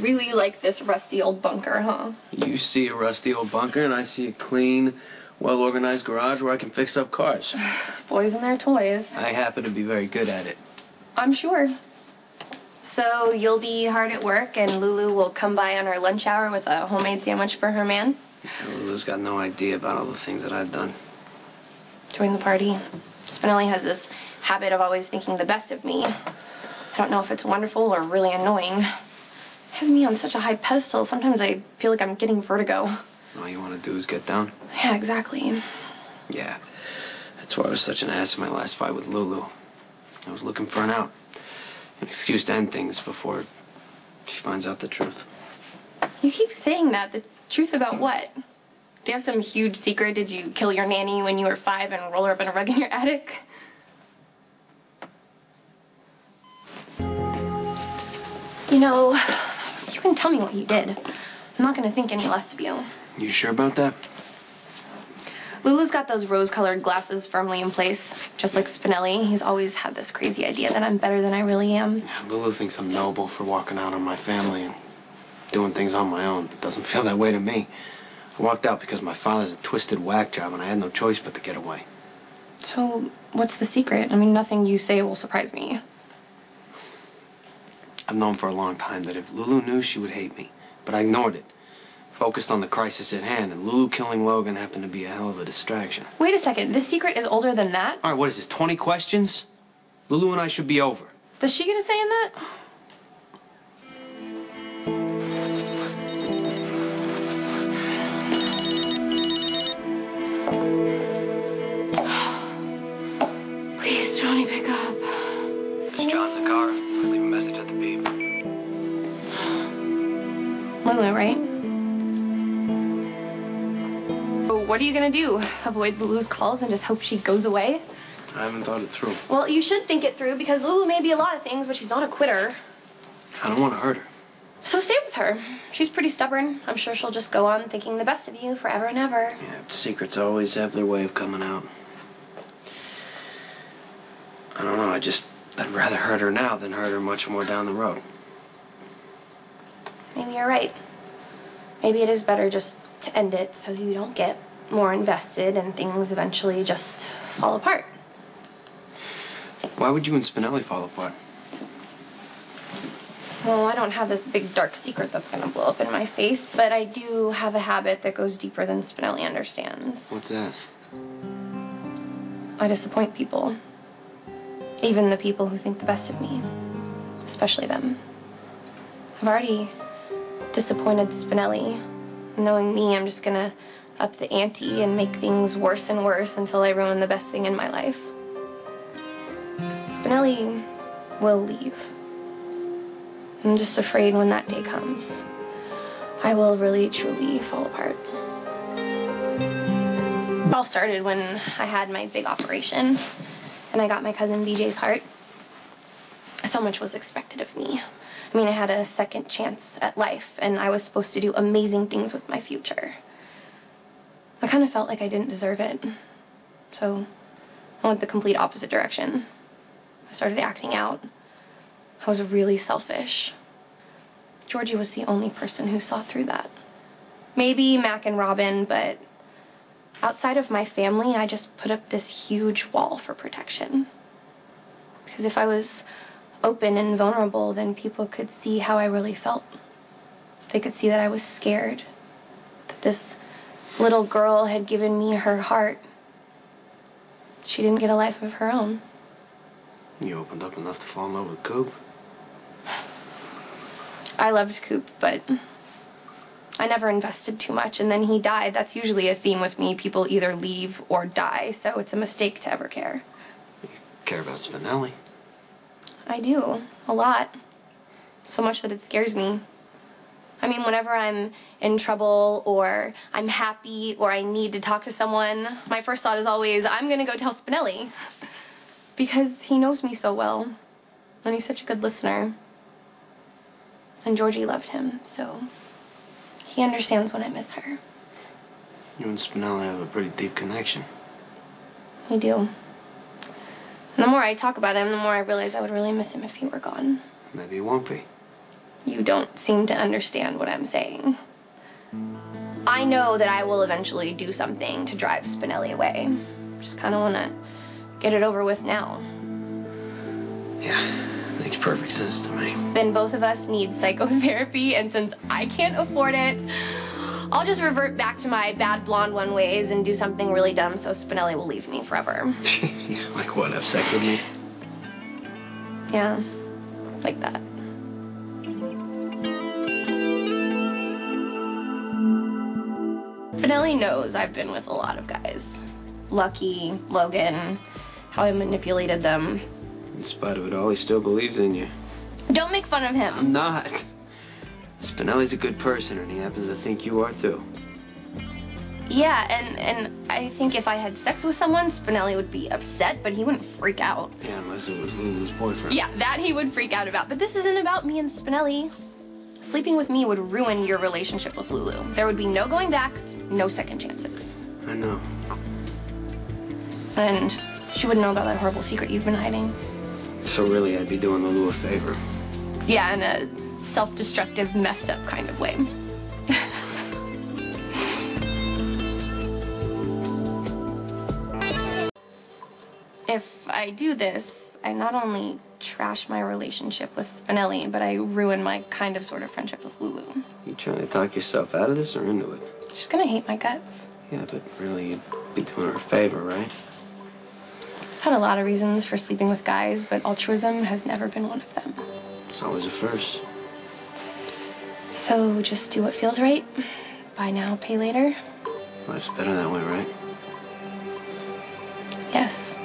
really like this rusty old bunker, huh? You see a rusty old bunker, and I see a clean, well-organized garage where I can fix up cars. Boys and their toys. I happen to be very good at it. I'm sure. So you'll be hard at work, and Lulu will come by on her lunch hour with a homemade sandwich for her man? Lulu's got no idea about all the things that I've done. Join the party. Spinelli has this habit of always thinking the best of me. I don't know if it's wonderful or really annoying. It has me on such a high pedestal, sometimes I feel like I'm getting vertigo. All you want to do is get down? Yeah, exactly. Yeah. That's why I was such an ass in my last fight with Lulu. I was looking for an out. An excuse to end things before she finds out the truth. You keep saying that. The truth about what? Do you have some huge secret? Did you kill your nanny when you were 5 and roll her up in a rug in your attic? You know, you can tell me what you did. I'm not going to think any less of you. You sure about that? Lulu's got those rose-colored glasses firmly in place, just like Spinelli. He's always had this crazy idea that I'm better than I really am. Yeah, Lulu thinks I'm noble for walking out on my family and doing things on my own. It doesn't feel that way to me. I walked out because my father's a twisted whack job and I had no choice but to get away. So, what's the secret? I mean, nothing you say will surprise me. I've known for a long time that if Lulu knew, she would hate me. But I ignored it. Focused on the crisis at hand, and Lulu killing Logan happened to be a hell of a distraction. Wait a second, this secret is older than that? All right, what is this, 20 questions? Lulu and I should be over. Does she get a say in that? Please, Johnny, pick up. It's John Zakara. I leave a message at the beep. Lulu, right? What are you gonna do? Avoid Lulu's calls and just hope she goes away? I haven't thought it through. Well, you should think it through because Lulu may be a lot of things, but she's not a quitter. I don't want to hurt her. So stay with her. She's pretty stubborn. I'm sure she'll just go on thinking the best of you forever and ever. Yeah, secrets always have their way of coming out. I don't know, I'd rather hurt her now than hurt her much more down the road. Maybe you're right. Maybe it is better just to end it so you don't get more invested and things eventually just fall apart. Why would you and Spinelli fall apart? Well, I don't have this big dark secret that's gonna blow up in my face, but I do have a habit that goes deeper than Spinelli understands. What's that? I disappoint people. Even the people who think the best of me. Especially them. I've already disappointed Spinelli. Knowing me, I'm just gonna up the ante and make things worse and worse until I ruin the best thing in my life. Spinelli will leave. I'm just afraid when that day comes, I will really, truly fall apart. It all started when I had my big operation and I got my cousin BJ's heart. So much was expected of me. I mean, I had a second chance at life and I was supposed to do amazing things with my future. I kind of felt like I didn't deserve it. So I went the complete opposite direction. I started acting out. I was really selfish. Georgie was the only person who saw through that. Maybe Mac and Robin, but outside of my family, I just put up this huge wall for protection. Because if I was open and vulnerable, then people could see how I really felt. They could see that I was scared, that this little girl had given me her heart. She didn't get a life of her own. You opened up enough to fall in love with Coop? I loved Coop, but I never invested too much, and then he died. That's usually a theme with me. People either leave or die, so it's a mistake to ever care. You care about Spinelli? I do, a lot. So much that it scares me. I mean, whenever I'm in trouble or I'm happy or I need to talk to someone, my first thought is always, I'm gonna go tell Spinelli. Because he knows me so well, and he's such a good listener. And Georgie loved him, so he understands when I miss her. You and Spinelli have a pretty deep connection. We do. And the more I talk about him, the more I realize I would really miss him if he were gone. Maybe he won't be. You don't seem to understand what I'm saying. I know that I will eventually do something to drive Spinelli away. Just kind of want to get it over with now. Yeah, makes perfect sense to me. Then both of us need psychotherapy, and since I can't afford it, I'll just revert back to my bad blonde one ways and do something really dumb so Spinelli will leave me forever. Yeah, like what, have sex with me? Yeah, like that. Spinelli knows I've been with a lot of guys. Lucky, Logan, how I manipulated them. In spite of it all, he still believes in you. Don't make fun of him. I'm not. Spinelli's a good person, and he happens to think you are too. Yeah, and I think if I had sex with someone, Spinelli would be upset, but he wouldn't freak out. Yeah, unless it was Lulu's boyfriend. Yeah, that he would freak out about. But this isn't about me and Spinelli. Sleeping with me would ruin your relationship with Lulu. There would be no going back, no second chances. I know. And she wouldn't know about that horrible secret you've been hiding. So really, I'd be doing Lulu a favor. Yeah, in a self-destructive, messed up kind of way. If I do this, I not only trash my relationship with Spinelli, but I ruin my kind of sort of friendship with Lulu. You trying to talk yourself out of this or into it? She's gonna hate my guts. Yeah, but really, you'd be doing her a favor, right? I've had a lot of reasons for sleeping with guys, but altruism has never been one of them. It's always a first. So just do what feels right. Buy now, pay later. Life's better that way, right? Yes.